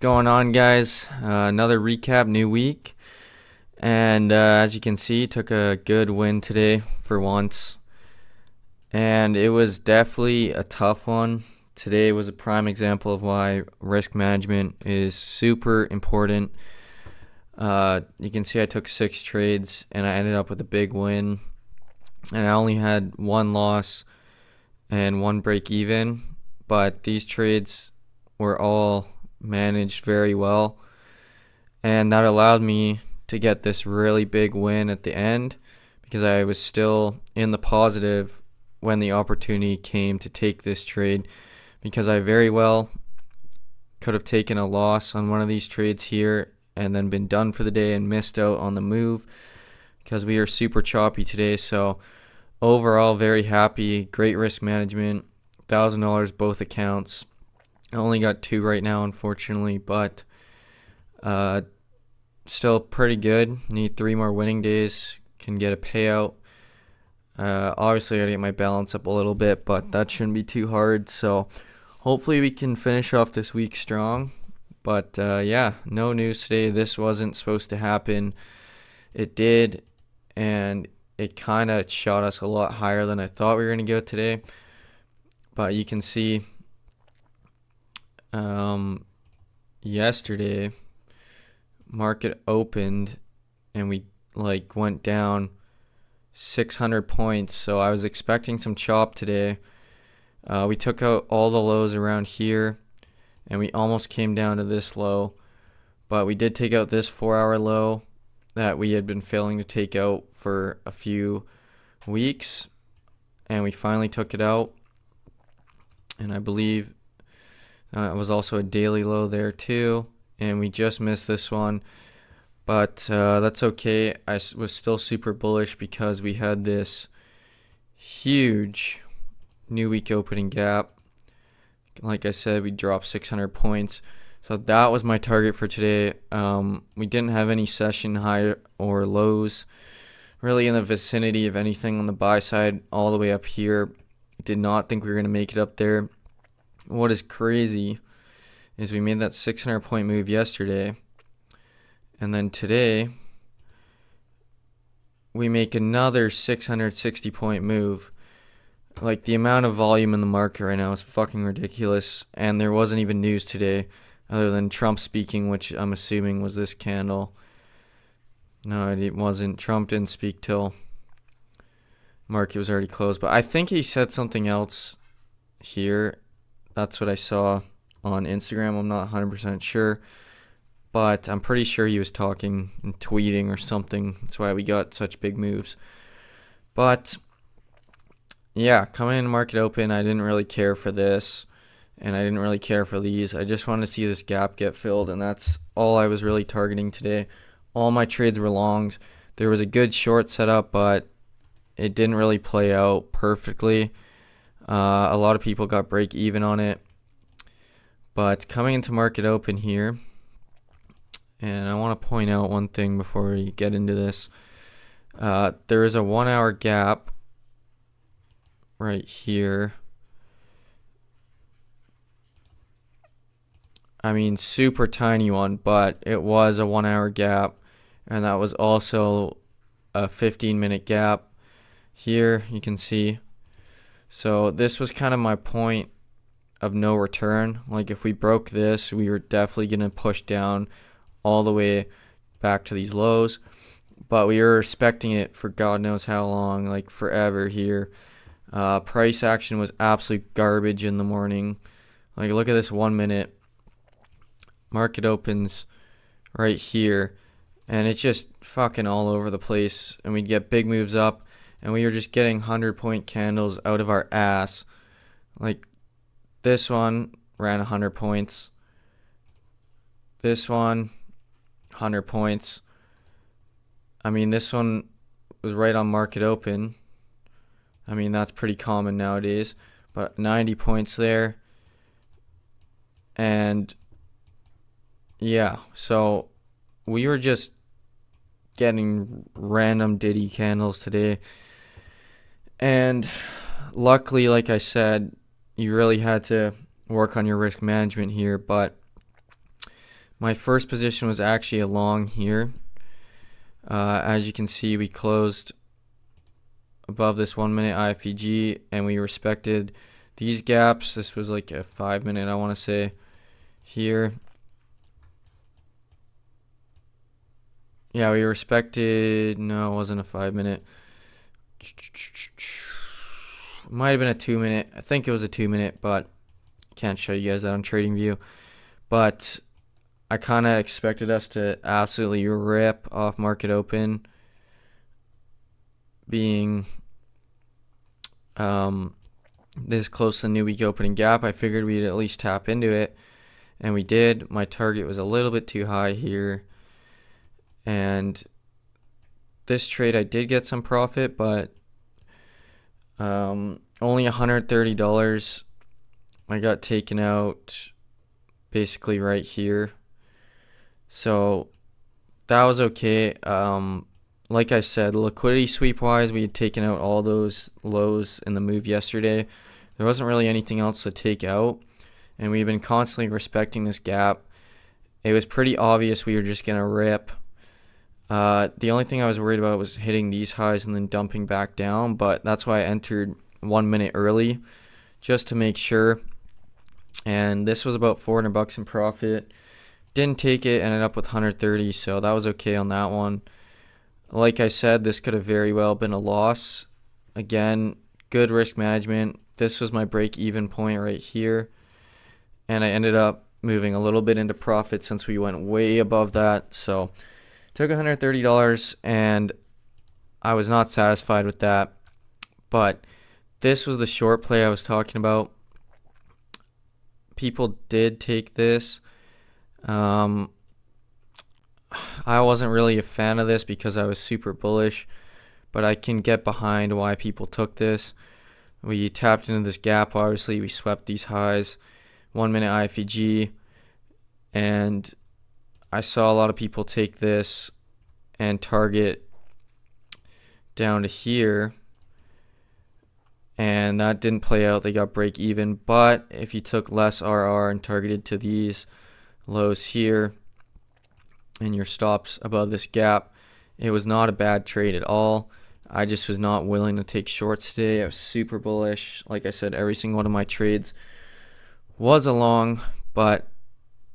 going on, guys? Another recap, new week. And as you can see, took a good win today for once. And it was definitely a tough one. Today was a prime example of why risk management is super important. You can see I took 6 trades and I ended up with a big win. And I only had 1 loss and 1 break even. But these trades were all managed very well, and that allowed me to get this really big win at the end because I was still in the positive when the opportunity came to take this trade, because I very well could have taken a loss on one of these trades here and then been done for the day and missed out on the move because we are super choppy today. So overall, very happy. Great risk management. $1,000 both accounts. I only got 2 right now, unfortunately, but still pretty good. Need 3 more winning days. Can get a payout. Obviously, I gotta get my balance up a little bit, but that shouldn't be too hard. So hopefully we can finish off this week strong. But yeah, no news today. This wasn't supposed to happen. It did, and it kind of shot us a lot higher than I thought we were going to go today. But you can see yesterday market opened and we went down 600 points, so I was expecting some chop today. We took out all the lows around here and we almost came down to this low, but we did take out this 4-hour low that we had been failing to take out for a few weeks, and we finally took it out. And I believe it was also a daily low there too, and we just missed this one, but that's okay. I was still super bullish because we had this huge new week opening gap. Like I said, we dropped 600 points, so that was my target for today. We didn't have any session high or lows really in the vicinity of anything on the buy side all the way up here. Did not think we were going to make it up there. What is crazy is we made that 600 point move yesterday, and then today we make another 660 point move. Like, the amount of volume in the market right now is fucking ridiculous, and there wasn't even news today other than Trump speaking, which I'm assuming was this candle. No, it wasn't. Trump didn't speak till market was already closed, but I think he said something else here. That's what I saw on Instagram. I'm not 100% sure, but I'm pretty sure he was talking and tweeting or something. That's why we got such big moves. But yeah, coming in market open, I didn't really care for this, and I didn't really care for these. I just wanted to see this gap get filled, and that's all I was really targeting today. All my trades were longs. There was a good short setup, but it didn't really play out perfectly. A lot of people got break even on it. But coming into market open here, and I want to point out one thing before we get into this. There is a 1-hour gap right here. I mean, super tiny one, but it was a 1-hour gap, and that was also a 15-minute gap. Here you can see. So this was kind of my point of no return. Like, if we broke this, we were definitely going to push down all the way back to these lows, but we were expecting it for God knows how long, like forever here. Price action was absolute garbage in the morning. Like, look at this 1 minute. Market opens right here, and it's just fucking all over the place, and we'd get big moves up, and we were just getting 100-point candles out of our ass. Like, this one ran 100 points. This one, 100 points. I mean, this one was right on market open. I mean, that's pretty common nowadays. But 90 points there. And yeah, so we were just getting random Diddy candles today. And luckily, like I said, you really had to work on your risk management here. But My first position was actually a long here. As you can see, we closed above this 1 minute IFEG and we respected these gaps. This was like a 5 minute, I want to say, here. Yeah, we respected, no, it wasn't a 5 minute. It might have been a 2 minute. I think it was a 2 minute, but I can't show you guys that on TradingView. But I kind of expected us to absolutely rip off market open, being this close to the new week opening gap. I figured we'd at least tap into it, and we did. My target was a little bit too high here, and this trade I did get some profit, but only $130. I got taken out basically right here, so that was okay. Like I said, liquidity sweep wise, we had taken out all those lows in the move yesterday. There wasn't really anything else to take out, and we've been constantly respecting this gap. It was pretty obvious we were just gonna rip. The only thing I was worried about was hitting these highs and then dumping back down, but that's why I entered 1 minute early, just to make sure. And this was about $400 in profit. Didn't take it, ended up with 130, so that was okay on that one. Like I said, this could have very well been a loss. Again, good risk management. This was my break-even point right here, and I ended up moving a little bit into profit since we went way above that. So took $130, and I was not satisfied with that. But this was the short play I was talking about. People did take this. I wasn't really a fan of this because I was super bullish, but I can get behind why people took this. We tapped into this gap, obviously. We swept these highs, 1 minute IFEG, and I saw a lot of people take this and target down to here, and that didn't play out. They got break even, but if you took less RR and targeted to these lows here and your stops above this gap, it was not a bad trade at all. I just was not willing to take shorts today. I was super bullish. Like I said, every single one of my trades was a long, but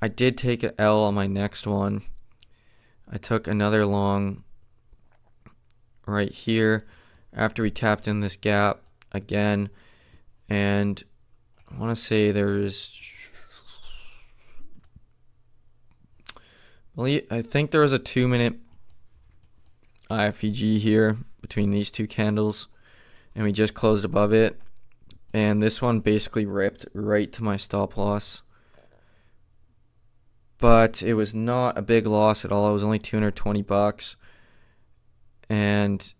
I did take an L on my next one. I took another long right here after we tapped in this gap again, and I want to say I think there was a 2 minute IFEG here between these two candles, and we just closed above it, and this one basically ripped right to my stop loss. But it was not a big loss at all. It was only $220, and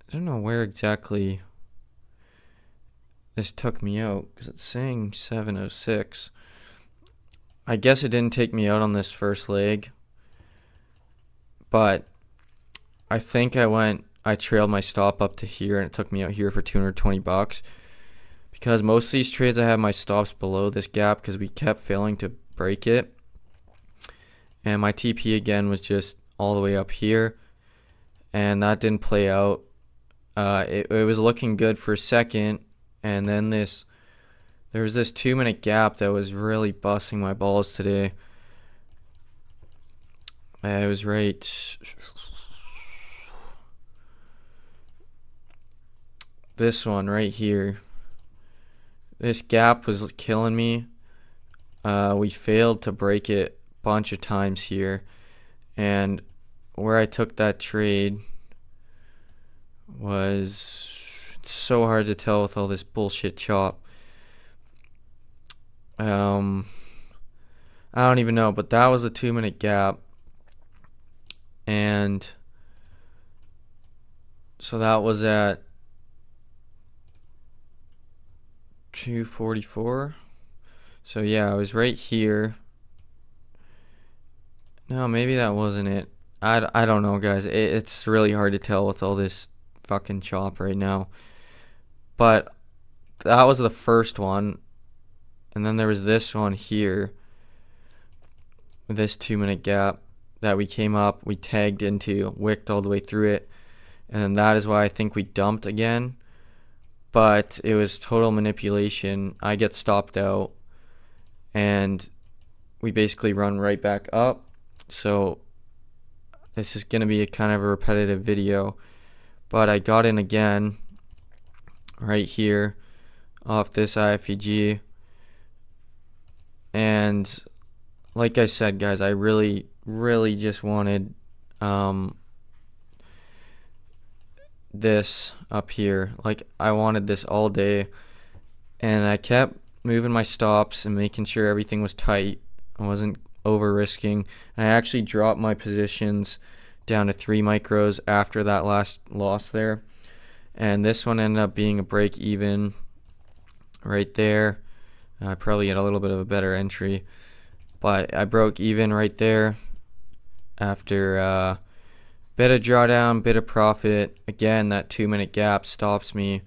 I don't know where exactly this took me out because it's saying 706. I guess it didn't take me out on this first leg, but I think I trailed my stop up to here, and it took me out here for $220, because most of these trades I have my stops below this gap because we kept failing to break it, and my TP again was just all the way up here, and that didn't play out. It was looking good for a second, and then there was this 2 minute gap that was really busting my balls today. It was right. This one right here. This gap was killing me. We failed to break it a bunch of times here, and where I took that trade was so hard to tell with all this bullshit chop. I don't even know, but that was a 2 minute gap, and so that was at 244. So yeah, I was right here. No, maybe that wasn't it. I don't know, guys. It's really hard to tell with all this fucking chop right now. But that was the first one, and then there was this one here. this 2-minute gap that we came up, we tagged into, wicked all the way through it, and that is why I think we dumped again. But it was total manipulation. I get stopped out, and we basically run right back up. So this is going to be a kind of a repetitive video, but I got in again right here off this IFEG. And like I said, guys, I really just wanted this up here. Like, I wanted this all day, and I kept moving my stops and making sure everything was tight. I wasn't over risking, and I actually dropped my positions down to 3 micros after that last loss there, and this one ended up being a break even right there. I probably get a little bit of a better entry, but I broke even right there after bit of drawdown, bit of profit. Again, that 2-minute gap stops me.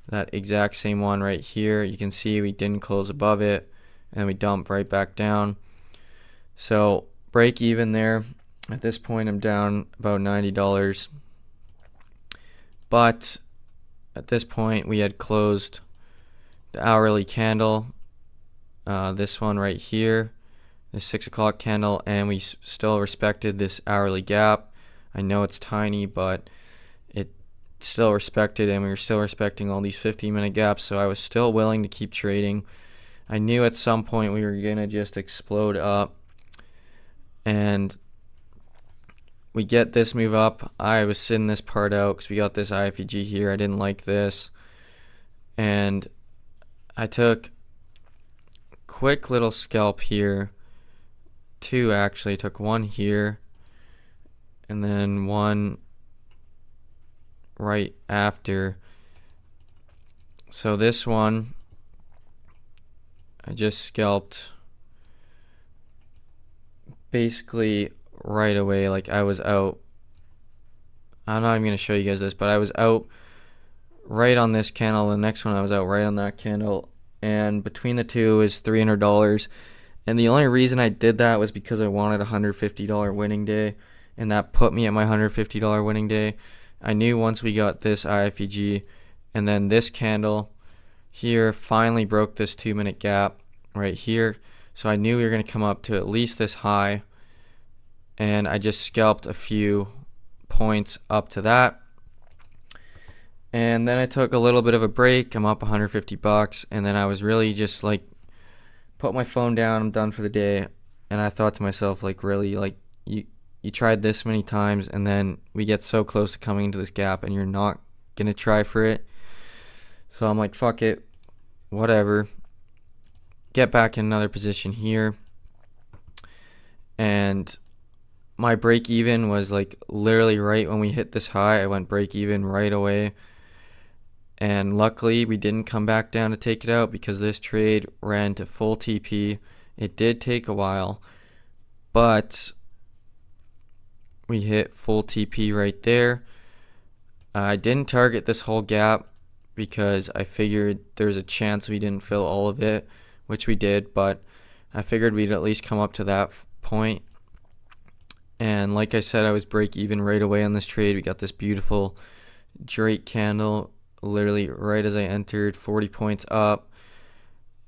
That exact same one right here, you can see we didn't close above it, and we dump right back down. So break even there. At this point, I'm down about $90. But at this point, we had closed the hourly candle, this one right here, the 6 o'clock candle, and we still respected this hourly gap. I know it's tiny, but it still respected, and we were still respecting all these 15-minute gaps, so I was still willing to keep trading. I knew at some point we were going to just explode up, and we get this move up. I was sitting this part out because we got this IFEG here. I didn't like this, and I took a quick little scalp here, 2 actually. Took 1 here, and then 1 right after. So this one I just scalped basically right away. Like, I was out. I'm not even going to show you guys this, but I was out right on this candle. The next one I was out right on that candle, and between the two is $300. And the only reason I did that was because I wanted a $150 winning day, and that put me at my $150 winning day. I knew once we got this IFEG, and then this candle here finally broke this 2-minute gap right here, so I knew we were going to come up to at least this high, and I just scalped a few points up to that. And then I took a little bit of a break. I'm up $150, and then I was really just like, put my phone down, I'm done for the day. And I thought to myself, like, really, like, you tried this many times, and then we get so close to coming into this gap, and you're not gonna try for it. So I'm like, fuck it, whatever. Get back in another position here, and my break even was like literally right when we hit this high. I went break even right away, and luckily we didn't come back down to take it out because this trade ran to full TP. It did take a while, but we hit full TP right there. I didn't target this whole gap because I figured there's a chance we didn't fill all of it, which we did, but I figured we'd at least come up to that point. And like I said, I was break even right away on this trade. We got this beautiful Drake candle literally right as I entered, 40 points up,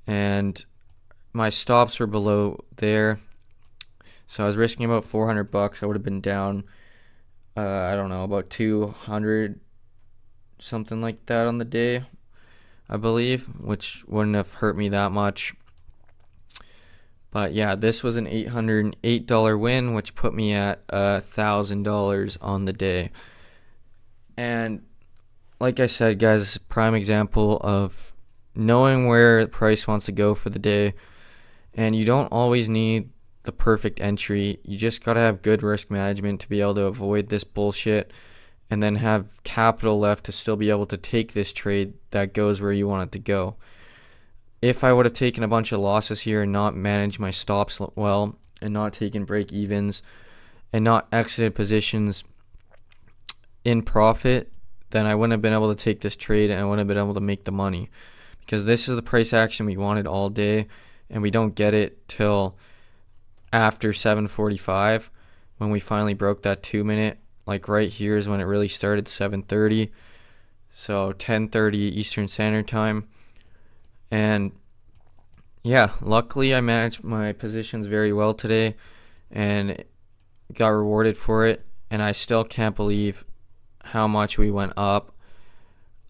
and my stops were below there, so I was risking about $400. I would have been down I don't know, about 200 something like that on the day, I believe, which wouldn't have hurt me that much. But yeah, this was an $808 win, which put me at $1,000 on the day. And like I said, guys, this is a prime example of knowing where the price wants to go for the day. And you don't always need the perfect entry. You just got to have good risk management to be able to avoid this bullshit, and then have capital left to still be able to take this trade that goes where you want it to go. If I would have taken a bunch of losses here and not managed my stops well, and not taken break evens, and not exited positions in profit, then I wouldn't have been able to take this trade, and I wouldn't have been able to make the money. Because this is the price action we wanted all day, and we don't get it till after 7:45 when we finally broke that 2 minute. Like right here is when it really started, 7:30. So 10:30 Eastern Standard Time. And yeah, luckily I managed my positions very well today and got rewarded for it. And I still can't believe how much we went up.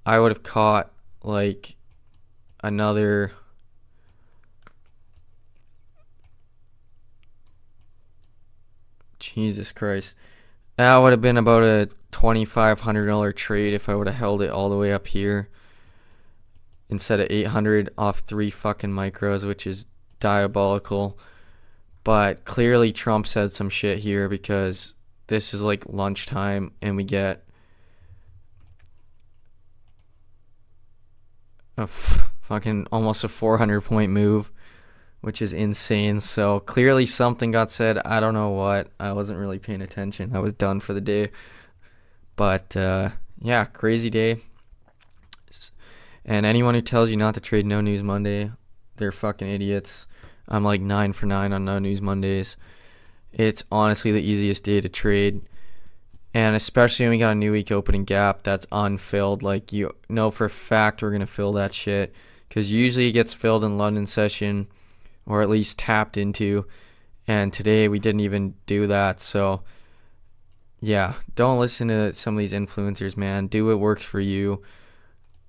I would have caught like another Jesus Christ. That would have been about a $2,500 trade if I would have held it all the way up here instead of 800 off 3 fucking micros, which is diabolical. But clearly Trump said some shit here because this is like lunchtime and we get a fucking almost a 400 point move, which is insane. So clearly something got said. I don't know what. I wasn't really paying attention. I was done for the day. But yeah, crazy day. And anyone who tells you not to trade No News Monday, they're fucking idiots. I'm like 9 for 9 on No News Mondays. It's honestly the easiest day to trade. And especially when we got a new week opening gap that's unfilled. Like, you know for a fact we're going to fill that shit. Because usually it gets filled in London session, or at least tapped into. And today we didn't even do that. So, yeah, don't listen to some of these influencers, man. Do what works for you.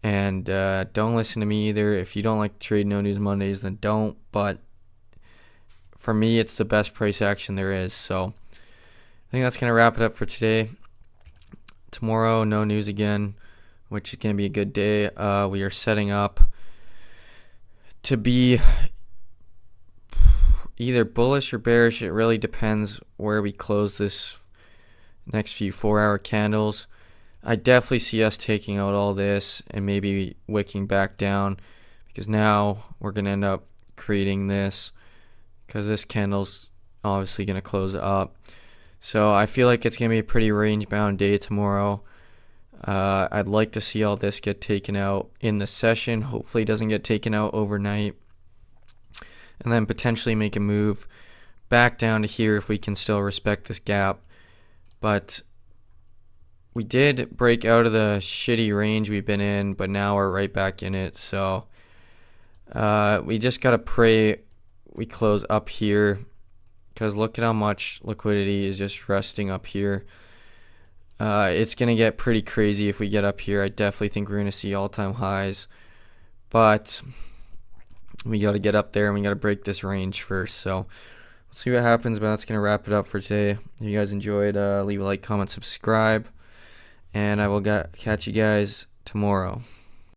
And don't listen to me either. If you don't like to trade No News Mondays, then don't. But for me, it's the best price action there is. So I think that's going to wrap it up for today. Tomorrow, no news again, which is going to be a good day. We are setting up to be either bullish or bearish. It really depends where we close this next few 4-hour candles. I definitely see us taking out all this and maybe wicking back down, because now we're going to end up creating this because this candle's obviously going to close up. So I feel like it's going to be a pretty range-bound day tomorrow. I'd like to see all this get taken out in the session. Hopefully it doesn't get taken out overnight. And then potentially make a move back down to here if we can still respect this gap. But we did break out of the shitty range we've been in, but now we're right back in it. So we just got to pray we close up here, because look at how much liquidity is just resting up here. It's going to get pretty crazy if we get up here. I definitely think we're going to see all-time highs. But we got to get up there and we got to break this range first. So we'll see what happens, but that's going to wrap it up for today. If you guys enjoyed, leave a like, comment, subscribe. And I will catch you guys tomorrow.